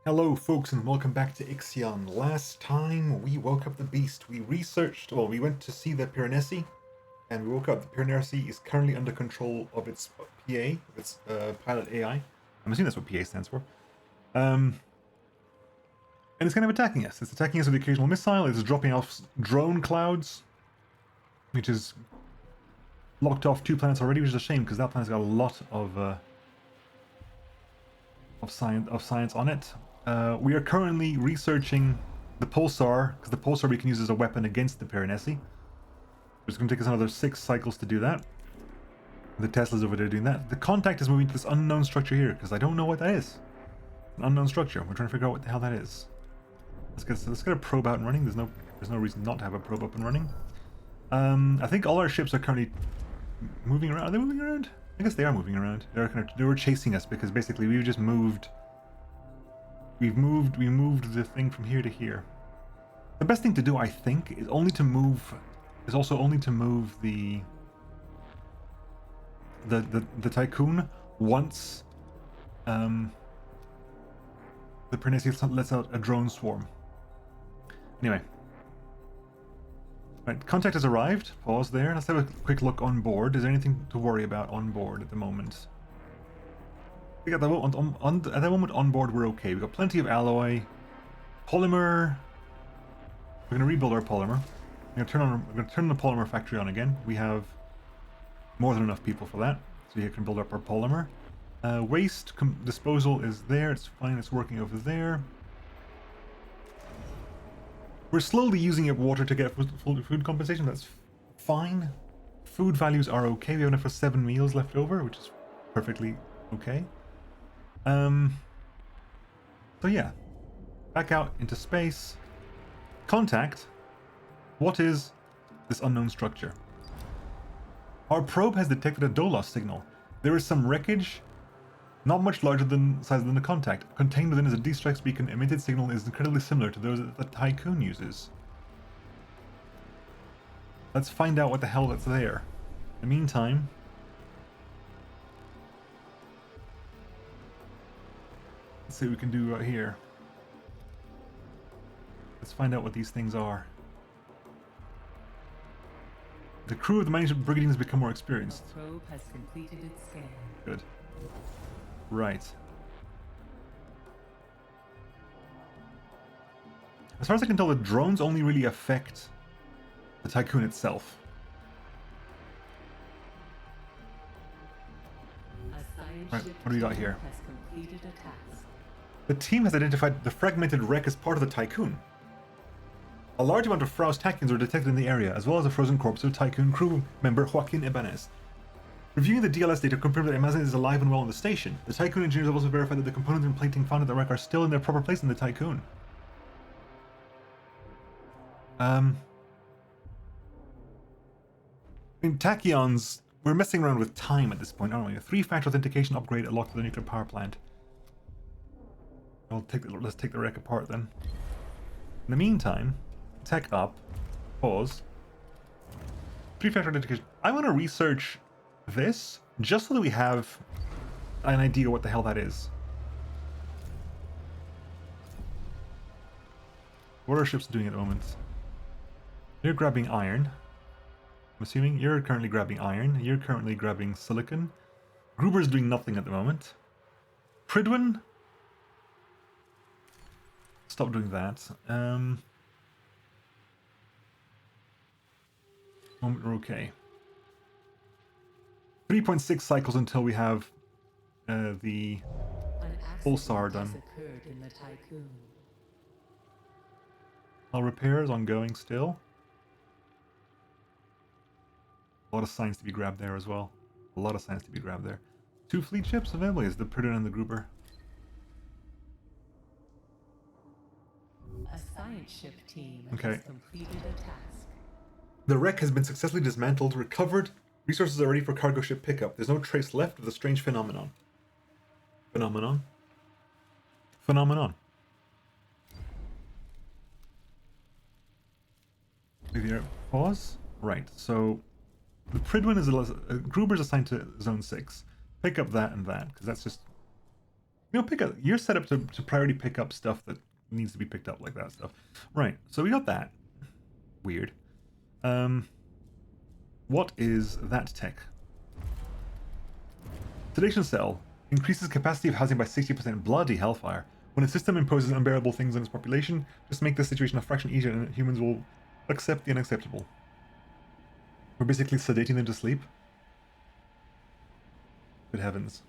Hello folks and welcome back to IXION. Last time we woke up the beast. We researched, well, we went to see the Piranesi, and we woke up the Piranesi is currently under control of its PA, of its pilot AI. I'm assuming that's what PA stands for. And it's kind of attacking us. It's attacking us with the occasional missile. It's dropping off drone clouds, which is locked off 2 planets already, which is a shame because that planet's got a lot of science on it. We are currently researching the pulsar, because the pulsar we can use as a weapon against the Piranesi. It's going to take us another 6 cycles to do that. The Tesla's over there doing that. The contact is moving to this unknown structure here, because I don't know what that is. An unknown structure. We're trying to figure out what the hell that is. Let's get a probe out and running. There's no reason not to have a probe up and running. I think all our ships are currently moving around. Are they moving around? I guess they are moving around. They were chasing us because basically we just moved. We moved the thing from here to here. The best thing to do, I think, is only to move the Tiqqun once the Piranesi lets out a drone swarm. Anyway. Right, contact has arrived. Pause there. Let's have a quick look on board. Is there anything to worry about on board at the moment? I think at the moment on board we're okay. We've got plenty of alloy, polymer. We're going to rebuild our polymer. We're going to turn the polymer factory on again. We have more than enough people for that, so you can build up our polymer. Waste disposal is there. It's fine. It's working over there. We're slowly using up water to get full food compensation. That's fine. Food values are okay. We have enough for 7 meals left over, which is perfectly okay. So yeah, back out into space. Contact. What is this unknown structure? Our probe has detected a DOLOS signal. There is some wreckage, not much larger than size than the contact. Contained within is a D-strike beacon. Emitted signal is incredibly similar to those that the Tiqqun uses. Let's find out what the hell that's there. In the meantime, let's see what we can do right here. Let's find out what these things are. The crew of the management brigade has become more experienced. The probe has completed its scan. Good. Right. As far as I can tell, the drones only really affect the Tiqqun itself. Right, what do we got here? Has completed a task. The team has identified the fragmented wreck as part of the Tiqqun. A large amount of Frau's Tachyons were detected in the area, as well as a frozen corpse of Tiqqun crew member Joaquin Ibanez. Reviewing the DLS data confirmed that Ibanez is alive and well on the station. The Tiqqun engineers have also verified that the components and plating found at the wreck are still in their proper place in the Tiqqun. I mean, tachyons, we're messing around with time at this point, aren't we? A 3-factor authentication upgrade unlocked for the nuclear power plant. Let's take the wreck apart then. In the meantime, tech up, pause. 3-factor authentication. I want to research this just so that we have an idea what the hell that is. What are our ships doing at the moment? You're grabbing iron. I'm assuming you're currently grabbing iron. You're currently grabbing silicon. Gruber's doing nothing at the moment. Pridwin? Stop doing that. Moment we're okay. 3.6 cycles until we have the pulsar done. Occurred in the Tiqqun. All repairs ongoing still. A lot of science to be grabbed there as well. A lot of science to be grabbed there. 2 fleet ships available is the Pridwin and the Gruber. A science ship team Okay. has completed a task. The wreck has been successfully dismantled, recovered. Resources are ready for cargo ship pickup. There's no trace left of the strange phenomenon. Phenomenon? Here, pause. Right, so the Pridwin is Gruber's assigned to Zone 6. Pick up that and that, because that's just You know, you're set up to priority pick up stuff that needs to be picked up, like that stuff. Right, so we got that. Weird. What is that tech? Sedation cell. Increases capacity of housing by 60%. Bloody hellfire. When a system imposes unbearable things on its population, just make the situation a fraction easier and humans will accept the unacceptable. We're basically sedating them to sleep. Good heavens.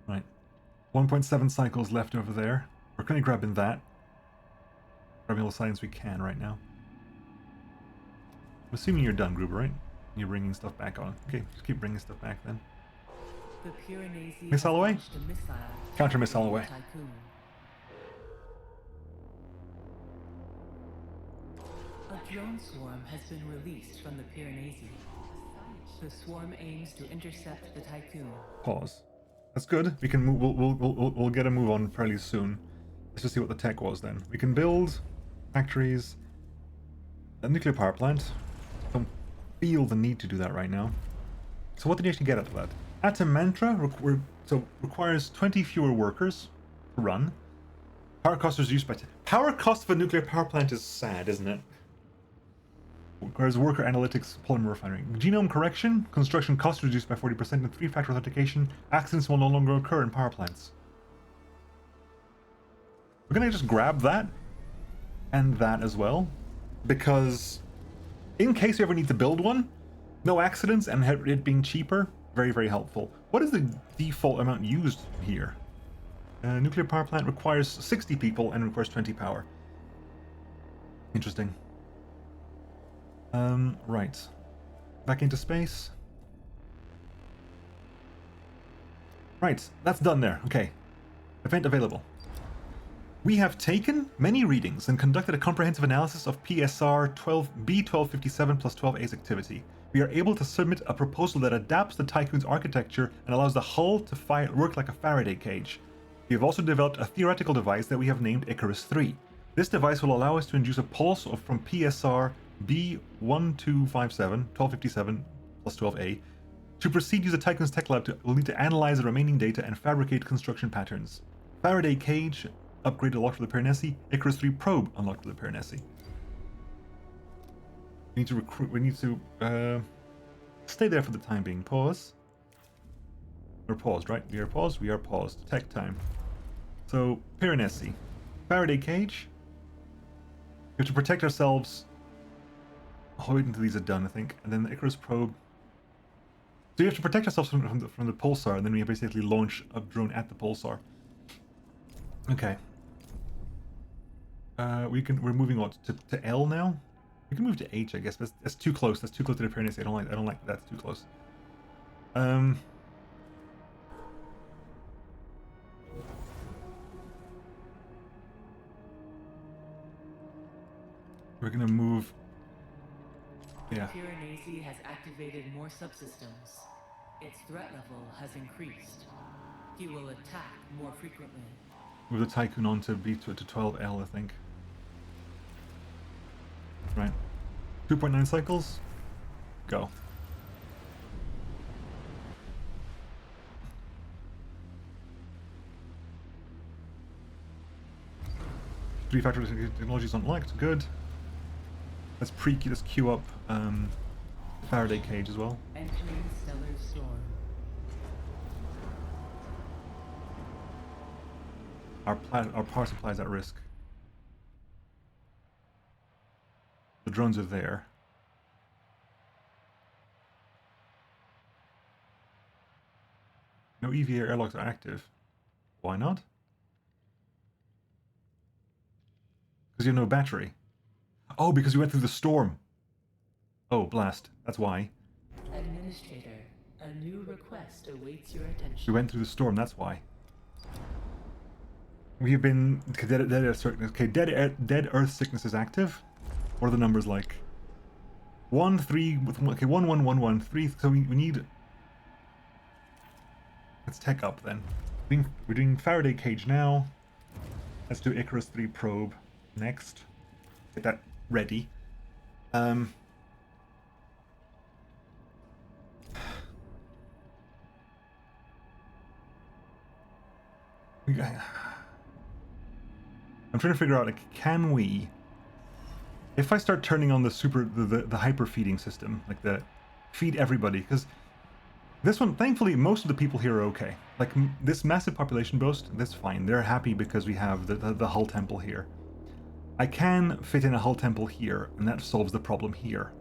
Right. 1.7 cycles left over there. We're currently grabbing that. Grabbing all the science we can right now. I'm assuming you're done, Gruber, right? You're bringing stuff back on. Okay, just keep bringing stuff back then. The Pyrenees Missile away? Counter missile away. Tiqqun. A drone swarm has been released from the Pyrenees. The swarm aims to intercept the Tiqqun. Pause. That's good. We can move. We'll get a move on fairly soon. Let's just see what the tech was then. We can build factories, a nuclear power plant. Don't feel the need to do that right now. So what did you actually get out of that? Atom Mantra requires 20 fewer workers to run. Power cost is reduced by 10. Power cost of a nuclear power plant is sad, isn't it? Requires worker analytics, polymer refinery. Genome correction, construction cost reduced by 40%, and 3-factor authentication. Accidents will no longer occur in power plants. We're gonna just grab that and that as well, because in case you ever need to build one, no accidents and it being cheaper, very, very helpful. What is the default amount used here? Nuclear power plant requires 60 people and requires 20 power. Interesting. Right. Back into space. Right, that's done there. Okay. Event available. We have taken many readings and conducted a comprehensive analysis of PSR B1257 plus 12A's activity. We are able to submit a proposal that adapts the Tiqqun's architecture and allows the hull to work like a Faraday cage. We have also developed a theoretical device that we have named Icarus 3. This device will allow us to induce a pulse from PSR B1257, 1257 plus 12A. To proceed, use the Tiqqun's tech lab will need to analyze the remaining data and fabricate construction patterns. Faraday cage upgrade unlocked for the Pyrenees. Icarus 3 probe unlocked for the Pyrenees. We need to recruit. We need to stay there for the time being. Pause. We're paused, right? We are paused. We are paused. Tech time. So Pyrenees, Faraday cage. We have to protect ourselves. I'll wait until these are done, I think, and then the Icarus probe. So you have to protect ourselves from the pulsar, and then we basically launch a drone at the pulsar. Okay. We're moving on to L now. We can move to H, I guess, but that's too close. That's too close to the Pyrenees. I don't like that. That's too close. We're gonna move. Yeah. Pyrenees has activated more subsystems. Its threat level has increased. He will attack more frequently. Move the Tiqqun on to to 12L, I think. Right. 2.9 cycles. Go. Three-factor technology is unlocked. Good. Let's queue up Faraday cage as well. Entering stellar storm. Our power supply is at risk. The drones are there. No EVA airlocks are active. Why not? Because you have no battery. Oh, because we went through the storm. Oh, blast. That's why. Administrator, a new request awaits your attention. We went through the storm, that's why. We have been... dead Earth sickness is active. What are the numbers like? 1, 3... Okay, 1, 1, 1, 1, 3... So we need... Let's tech up then. We're doing Faraday cage now. Let's do Icarus 3 probe next. Get that ready. I'm trying to figure out, like, can we, if I start turning on the hyper feeding system, like the feed everybody, because this one, thankfully, most of the people here are okay. Like, this massive population boost, that's fine. They're happy because we have the Hull Temple here. I can fit in a Hull Temple here, and that solves the problem here.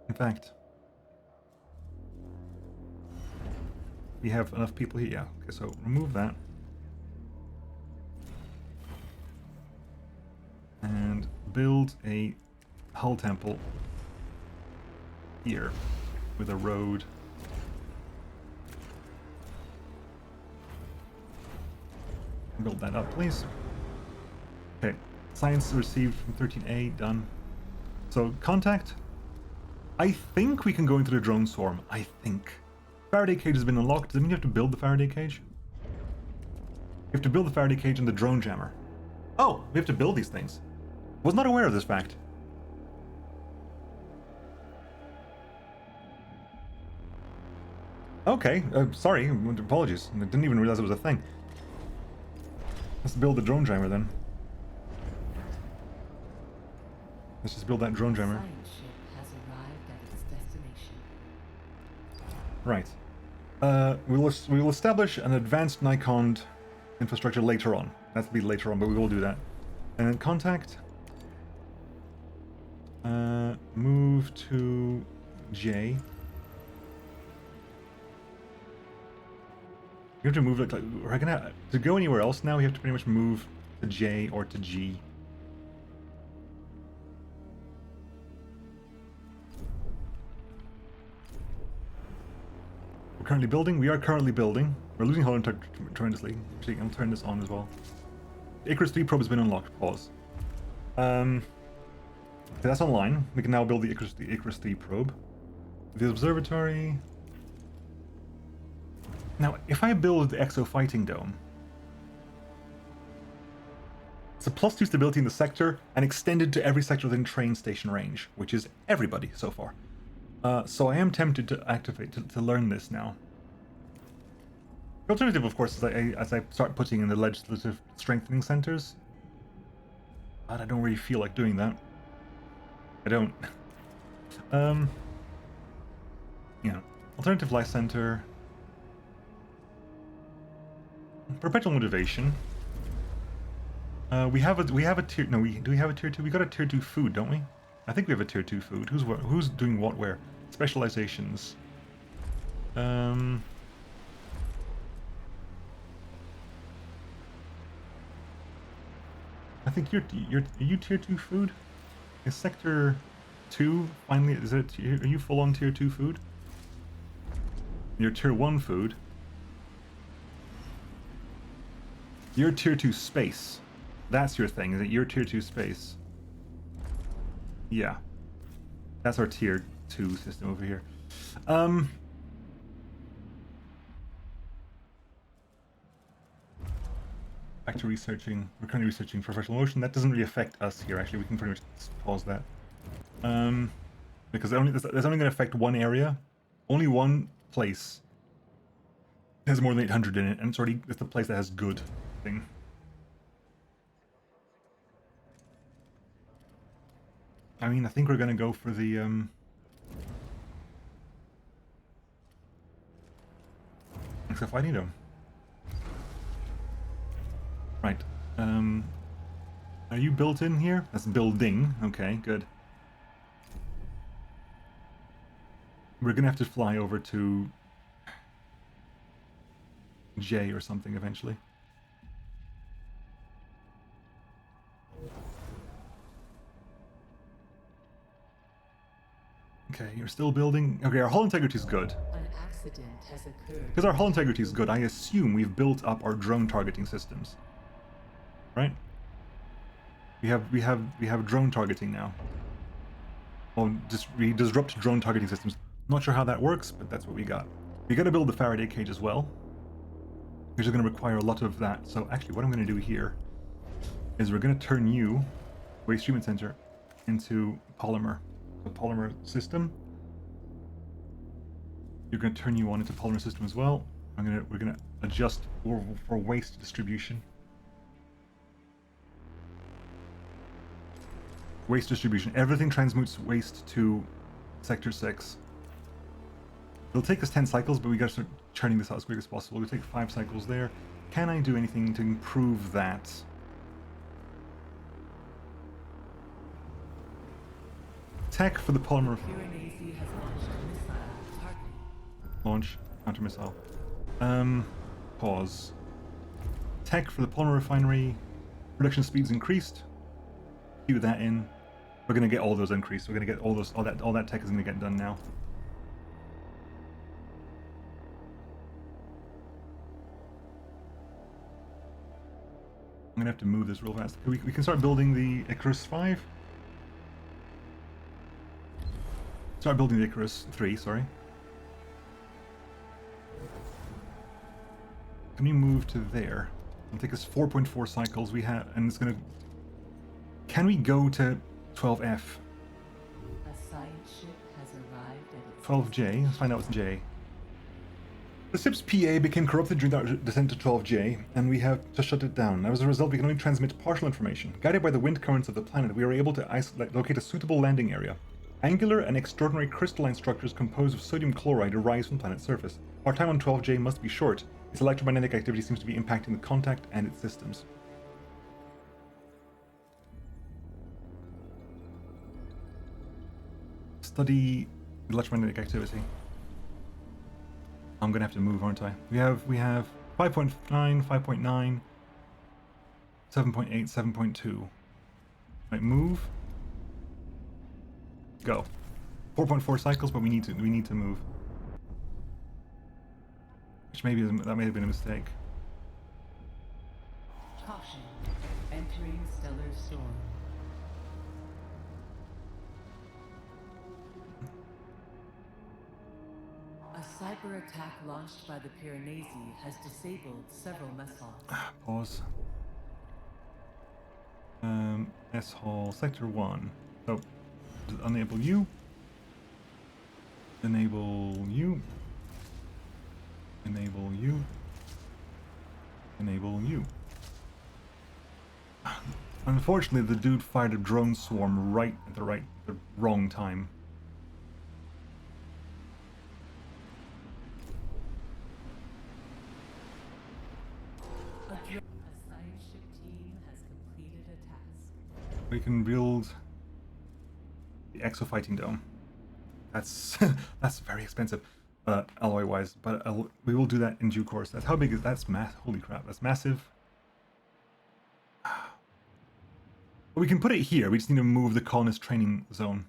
In fact, we have enough people here. Yeah, okay, so remove that. And build a Hull Temple here with a road. Build that up, please. Okay, science received from 13A, done. So, contact. I think we can go into the drone swarm. I think. Faraday cage has been unlocked. Does it mean you have to build the Faraday cage? You have to build the Faraday cage and the drone jammer. Oh, we have to build these things. Was not aware of this fact. Okay, sorry, apologies. I didn't even realize it was a thing. Let's build the drone jammer then. Let's just build that drone jammer. Science ship has arrived at its destination. Right. We will establish an advanced Nikon infrastructure later on. That'll be later on, but we will do that. And then contact. Move to J. You have to move, like we're gonna to go anywhere else now. We have to pretty much move to J or to G. We're currently building. We are currently building. We're losing hull tremendously. Actually, I'll turn this on as well. The Icarus 3 probe has been unlocked. Pause. Okay, that's online. We can now build the Icarus 3 probe. The observatory. Now, if I build the Exo Fighting Dome, it's a +2 stability in the sector and extended to every sector within train station range, which is everybody so far. So I am tempted to activate, to learn this now. The alternative, of course, is as I start putting in the legislative strengthening centers. But I don't really feel like doing that. I don't. Yeah. Alternative life center. Perpetual motivation. We have a tier. No, do we have a tier 2? We got a tier 2 food, don't we? I think we have a tier 2 food. Who's doing what where? Specializations. I think are you tier 2 food? Is sector 2 finally? Are you full on tier 2 food? You're tier 1 food. You're tier 2 space. That's your thing, is it? You're tier 2 space. Yeah. That's our tier 2 system over here. Back to researching. We're currently researching professional motion. That doesn't really affect us here, actually. We can pretty much pause that. Because that's only going to affect one area. Only one place has more than 800 in it, and it's the place that has good thing. I mean, I think we're going to go for the except I need them. Right. Are you built in here? That's building. Okay, good. We're gonna have to fly over to J or something eventually. Okay, you're still building. Okay, our hull integrity is good. An accident has occurred. Because our hull integrity is good, I assume we've built up our drone targeting systems. Right? We have drone targeting now. Well, we disrupt drone targeting systems. Not sure how that works, but that's what we got. We got to build the Faraday cage as well, which is going to require a lot of that. So actually, what I'm going to do here is we're going to turn you, waste treatment center, into polymer. The polymer system. You're going to turn you on into polymer system as well. We're gonna adjust for waste distribution. Waste distribution. Everything transmutes waste to Sector 6. It'll take us 10 cycles, but we gotta start churning this out as quick as possible. We'll take 5 cycles there. Can I do anything to improve that? Tech for the polymer. Piranesi has launched a missile targeting. Launch counter missile. Pause. Tech for the polymer refinery. Production speeds increased. Cue that in. We're gonna get all those increased. We're gonna get all that tech is gonna get done now. I'm gonna have to move this real fast. We can start building the Icarus 5. Start building the Icarus 3, sorry. Can we move to there? It'll take us 4.4 cycles. We have, and it's gonna. Can we go to 12F? A science ship has arrived at its 12J. Let's find out what's J. The ship's PA became corrupted during our descent to 12J, and we have to shut it down. As a result, we can only transmit partial information. Guided by the wind currents of the planet, we are able to locate a suitable landing area. Angular and extraordinary crystalline structures composed of sodium chloride arise from the planet's surface. Our time on 12J must be short. Its electromagnetic activity seems to be impacting the contact and its systems. Study electromagnetic activity. I'm gonna have to move, aren't I? We have 5.9, 5.9, 7.8, 7.2. Right, move. Go. 4.4 cycles, but we need to move. Which that may have been a mistake. caution. Entering stellar storm. A cyber attack launched by the Piranesi has disabled several mess halls. Pause. S hall sector 1. So enable you. Enable you. Enable you. Enable you. Unfortunately, the dude fired a drone swarm right at the wrong time. A science ship team has completed a task. We can build the exo-fighting dome. That's that's very expensive, alloy-wise, but we will do that in due course. That's how big is that's holy crap, that's massive. But we can put it here. We just need to move the colonist training zone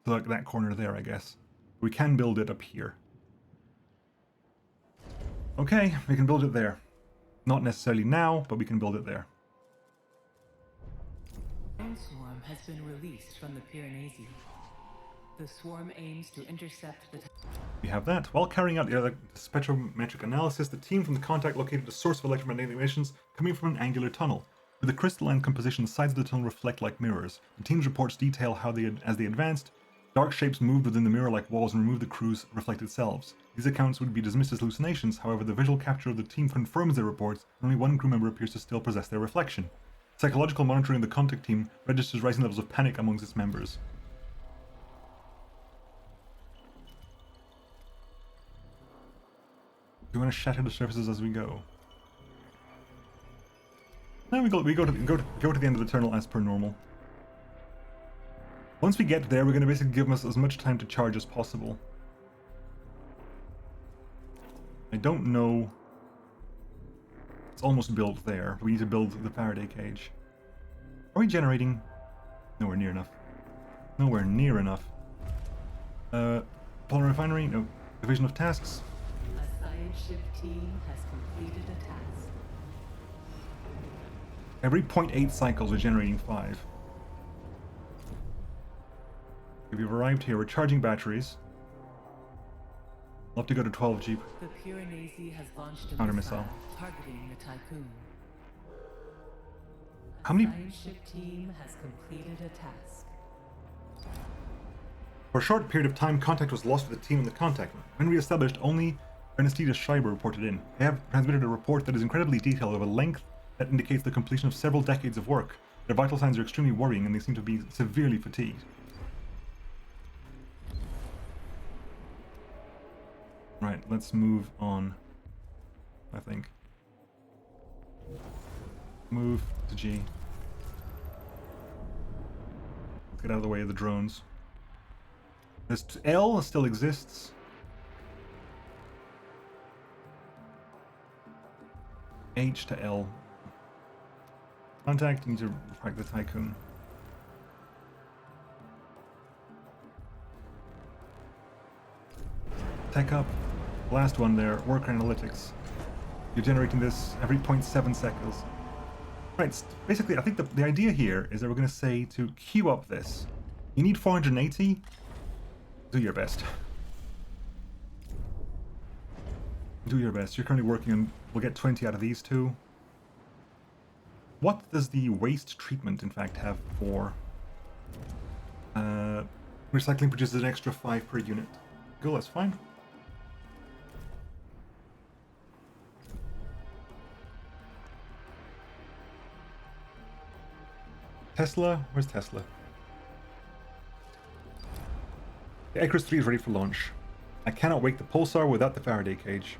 to like that corner there, I guess. We can build it up here. Okay, we can build it there. Not necessarily now, but we can build it there. Drone swarm has been released from the Piranesi. The swarm aims to intercept the. We have that. While carrying out the spectrometric analysis, the team from the contact located a source of electromagnetic emissions coming from an angular tunnel. With the crystalline composition, the sides of the tunnel reflect like mirrors. The team's reports detail how as they advanced, dark shapes moved within the mirror-like walls and removed the crew's reflected selves. These accounts would be dismissed as hallucinations, however the visual capture of the team confirms their reports, and only one crew member appears to still possess their reflection. Psychological monitoring of the contact team registers rising levels of panic amongst its members. Do you want to shatter the surfaces as we go? No, we go to the end of the tunnel as per normal. Once we get there, we're going to basically give us as much time to charge as possible. I don't know. It's almost built there. We need to build the Faraday cage. Are we generating? Nowhere near enough. Nowhere near enough. Polymer refinery? No. Division of tasks. A science ship team has completed a task. Every 0.8 cycles, we're generating 5. We've arrived here. We're charging batteries. We'll have to go to 12 Jeep. The Piranesi has launched a Counter missile missile. targeting the Tiqqun. How many? Science ship team has completed a task. For a short period of time, contact was lost with the team and the contact. When re-established, only Ernestida Schreiber reported in. They have transmitted a report that is incredibly detailed of a length that indicates the completion of several decades of work. Their vital signs are extremely worrying and they seem to be severely fatigued. Right, let's move on, I think. Move to G. Let's get out of the way of the drones. This L still exists. H to L. Contact, need to track the Tiqqun. Tech up. Last one there, worker analytics. You're generating this every 0.7 seconds. Right, basically I think the idea here is that we're going to say to queue up this. You need 480. Do your best. Do your best. You're currently working on... We'll get 20 out of these two. What does the waste treatment, in fact, have for... recycling produces an extra 5 per unit. Cool, that's fine. Tesla? Where's Tesla? The Icarus 3 is ready for launch. I cannot wake the pulsar without the Faraday cage.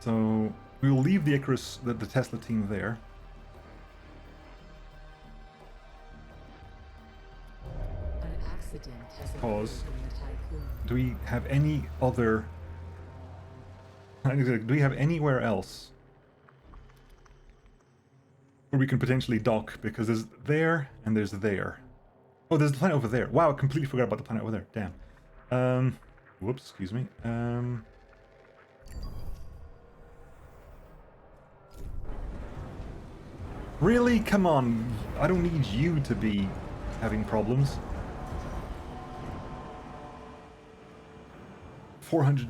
So we will leave the Icarus, the Tesla team there. An accident has Pause. occurred in the Tiqqun. Do we have any other... Do we have anywhere else where we can potentially dock? Because there's there and there's there. Oh, there's the planet over there. Wow, I completely forgot about the planet over there. Damn. Whoops, excuse me. Really? Come on. I don't need you to be having problems. 400...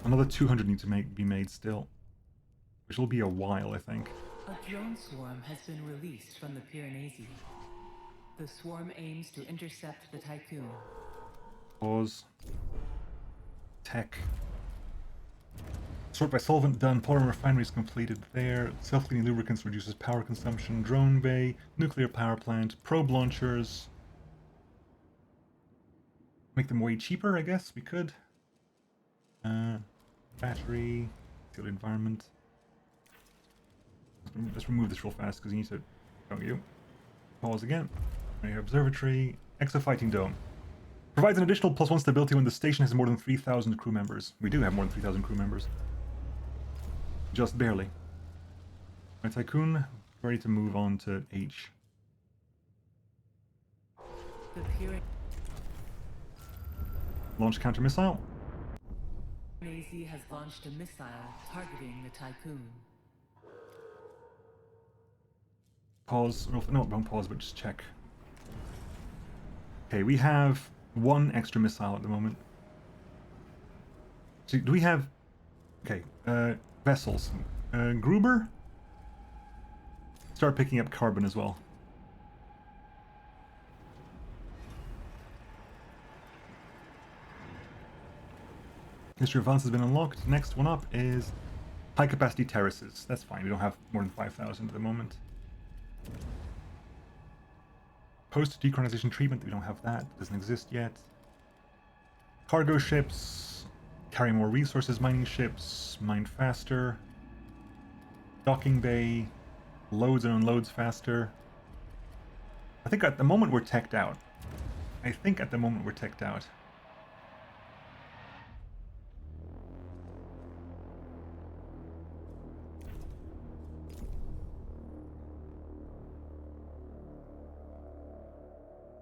Another 200 need to be made still. Which will be a while, I think. A drone swarm has been released from the Piranesi. The swarm aims to intercept the Tiqqun. Pause. Tech. Sort by solvent done. Polymer refineries completed there. Self-cleaning lubricants reduces power consumption. Drone bay. Nuclear power plant. Probe launchers. Make them way cheaper, I guess we could. Battery. Field environment. Let's remove this real fast because you need to... Don't you? Pause again. Right here, observatory. Exofighting dome. Provides an additional +1 stability when the station has more than 3,000 crew members. We do have more than 3,000 crew members. Just barely. Right, Tiqqun, ready to move on to H. The Piranesi Launch counter missile. has launched a missile targeting the Tiqqun. Pause. No, don't pause, but just check. Okay, we have one extra missile at the moment. So, do we have... Okay, vessels. Gruber? Start picking up carbon as well. History of Advance has been unlocked. Next one up is high capacity terraces. That's fine, we don't have more than 5,000 at the moment. Post-decolonization treatment, we don't have that. It doesn't exist yet. Cargo ships, carry more resources, mining ships, mine faster. Docking bay, loads and unloads faster. I think at the moment we're teched out.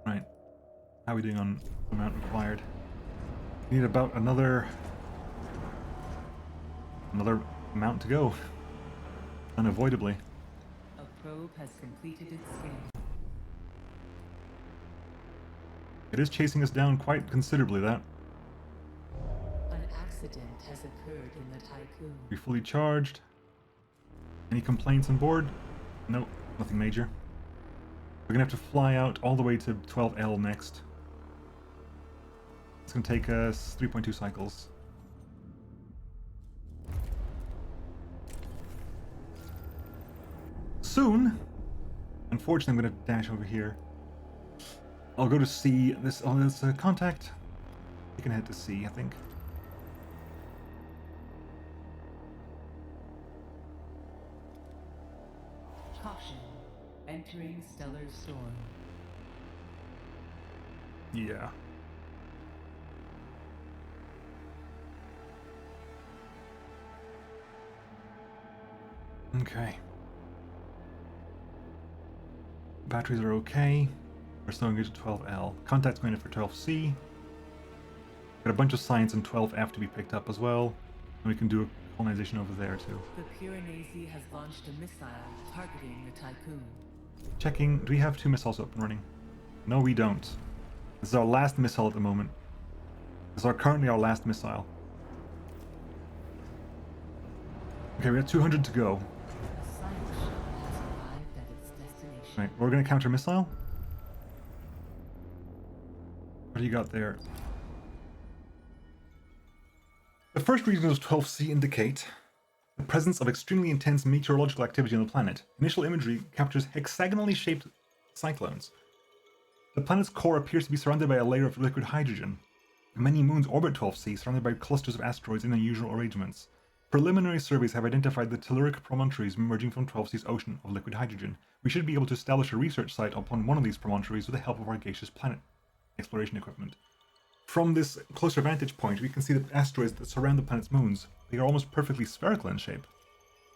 Right. How are we doing on amount required? We need about another amount to go. Unavoidably. A probe has completed its scan. It is chasing us down quite considerably, that. An accident has occurred in the Tiqqun. We fully charged. Any complaints on board? Nope, nothing major. We're gonna have to fly out all the way to 12L next. It's going to take us 3.2 cycles. Soon, unfortunately, I'm going to dash over here. I'll go to C. This contact. You can head to C, I think. Caution. Entering stellar storm. Yeah. Okay. Batteries are okay. We're still engaged at 12L. Contact's going in for 12C. Got a bunch of science in 12F to be picked up as well. And we can do a colonization over there too. The Piranesi has launched a missile targeting the Tiqqun. Checking. Do we have 2 missiles up and running? No, we don't. This is our last missile at the moment. This is currently our last missile. Okay, we have 200 to go. A science ship has arrived at its destination. Right, we're going to counter missile. What do you got there? The first readings of 12C indicate the presence of extremely intense meteorological activity on the planet. Initial imagery captures hexagonally shaped cyclones. The planet's core appears to be surrounded by a layer of liquid hydrogen. Many moons orbit 12C, surrounded by clusters of asteroids in unusual arrangements. Preliminary surveys have identified the telluric promontories emerging from 12C's ocean of liquid hydrogen. We should be able to establish a research site upon one of these promontories with the help of our gaseous planet exploration equipment. From this closer vantage point, we can see the asteroids that surround the planet's moons. They are almost perfectly spherical in shape.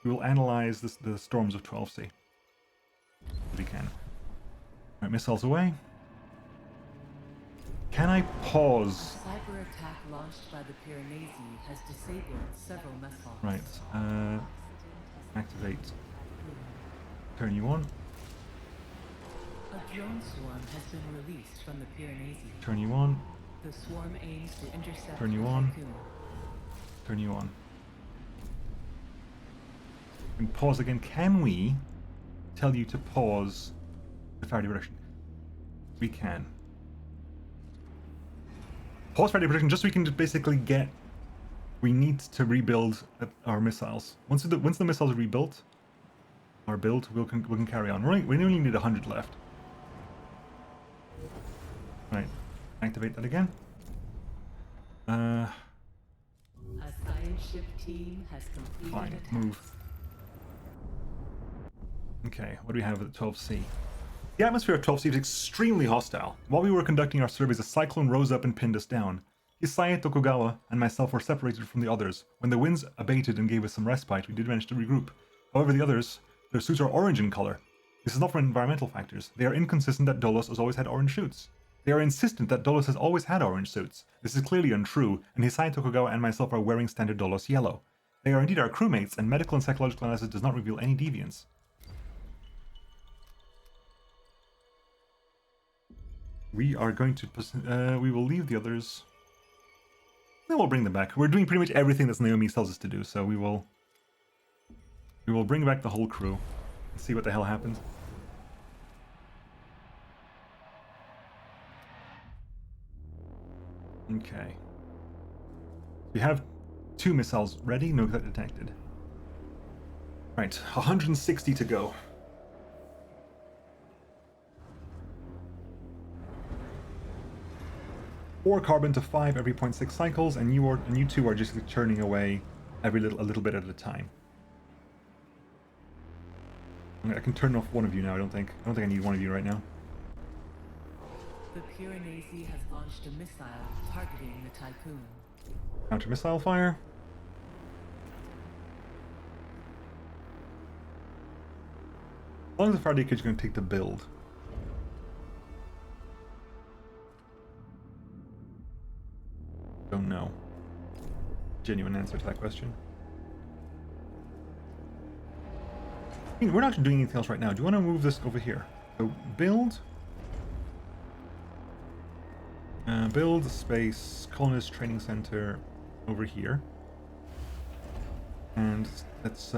We will analyze the storms of 12C. If we can. Right, missiles away. Can I pause? A cyber attack launched by the Piranesi has disabled several missiles. Right, activate. Turn you on. A drone swarm has been released from the Piranesi. Turn you on. The swarm aims to intercept Turn you the on. Tiqqun. Turn you on. And pause again. Can we tell you to pause the Faraday prediction? We can. Pause Faraday prediction just so we can just basically get... We need to rebuild our missiles. Once the missiles are rebuilt, our build, we can carry on. We only need 100 left. Right. Activate that again. A science ship team has completed Fine. a task. Move. Okay, what do we have at 12C? The atmosphere of 12C is extremely hostile. While we were conducting our surveys, a cyclone rose up and pinned us down. Hisaya Tokugawa and myself were separated from the others. When the winds abated and gave us some respite, we did manage to regroup. However, the others, their suits are orange in color. This is not from environmental factors. They are inconsistent that Dolos has always had orange suits. They are insistent that Dolos has always had orange suits. This is clearly untrue, and Hisaya Tokugawa and myself are wearing standard Dolos yellow. They are indeed our crewmates, and medical and psychological analysis does not reveal any deviance. We are going to... we will leave the others. Then we'll bring them back. We're doing pretty much everything that Naomi tells us to do, so we will bring back the whole crew and see what the hell happens. Okay. We have 2 missiles ready, no threat detected. Right, 160 to go. Four carbon to 5 every 0.6 cycles, and you two are just churning away a little bit at a time. I can turn off one of you now. I don't think I need one of you right now. The Piranesi has launched a missile targeting the Tiqqun. Counter missile fire. How long is the Faraday cage going to take to build? Don't know. Genuine answer to that question. I mean, we're not doing anything else right now. Do you want to move this over here? So build. Build space, colonist training center over here. And let's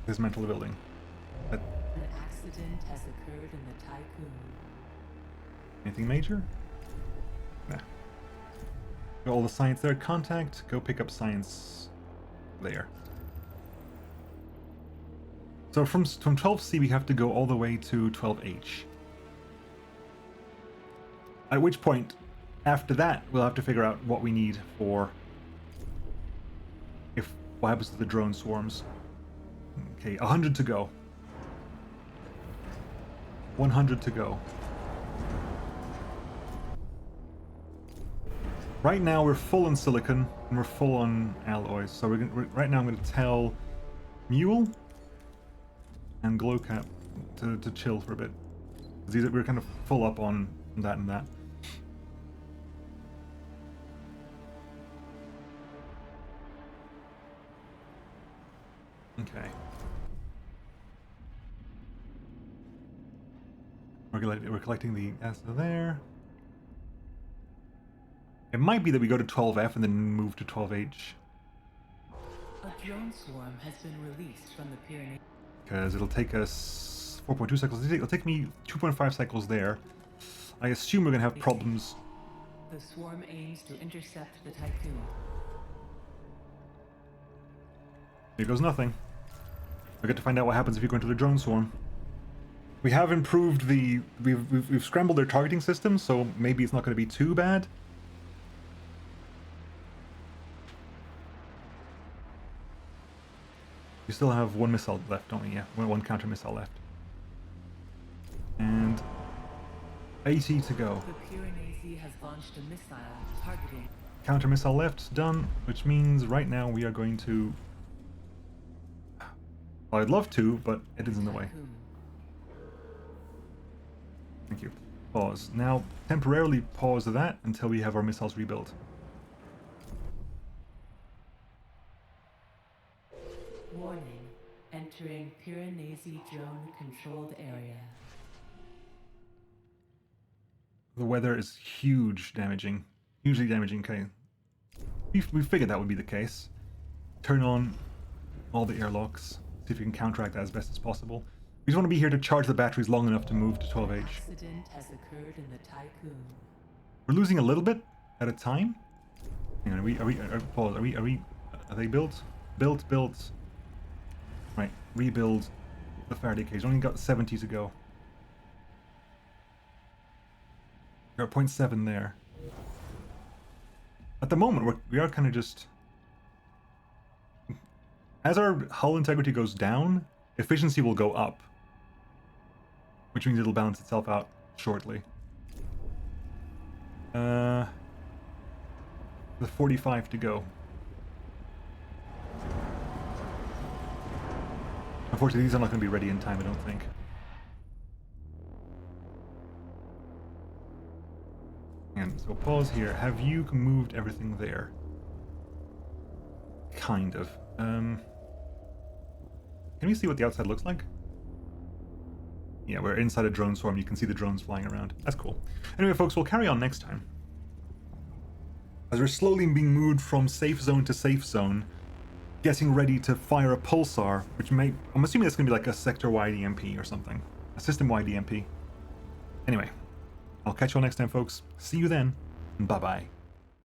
dismantle the building. An accident has occurred in the Tiqqun. Anything major? Nah. Got all the science there. Contact. Go pick up science there. So from 12C we have to go all the way to 12H. At which point, after that, we'll have to figure out what we need for what happens to the drone swarms. Okay, 100 to go. 100 to go. Right now we're full on silicon and we're full on alloys. So right now I'm going to tell Mule and Glowcap to chill for a bit. We're kind of full up on that and that. Okay. We're collecting the S there. It might be that we go to 12F and then move to 12H. A drone swarm has been released from the Pyrenees. Because it'll take us 4.2 cycles. It'll take me 2.5 cycles there. I assume we're going to have problems. The swarm aims to intercept the Tiqqun. Here goes nothing. We get to find out what happens if you go into the drone swarm. We have improved the... We've scrambled their targeting system, so maybe it's not going to be too bad. We still have one missile left, don't we? Yeah, one counter missile left. And 80 to go. The Pyrenees has launched a missile targeting. Counter missile left, done, which means right now we are going to... Well, I'd love to, but it is in the way. Thank you. Pause. Now, temporarily pause that until we have our missiles rebuilt. Warning. Entering Pyrenees drone controlled area. The weather is hugely damaging. Okay. We figured that would be the case. Turn on all the airlocks. See if we can counteract that as best as possible. We just want to be here to charge the batteries long enough to move to 12H. Accident has occurred in the Tiqqun. We're losing a little bit at a time. Hang on, are they built? Built. Right, rebuild the Faraday cage. Only got 70 to go. We're at 0.7 there. At the moment, we are kind of just... As our hull integrity goes down, efficiency will go up. Which means it'll balance itself out shortly. The 45 to go. Unfortunately, these are not going to be ready in time, I don't think. And so pause here. Have you moved everything there? Kind of. Can we see what the outside looks like? Yeah, we're inside a drone swarm. You can see the drones flying around. That's cool. Anyway, folks, we'll carry on next time. As we're slowly being moved from safe zone to safe zone, getting ready to fire a pulsar, which I'm assuming that's going to be like a sector-wide EMP or something. A system-wide EMP. Anyway, I'll catch you all next time, folks. See you then. Bye-bye.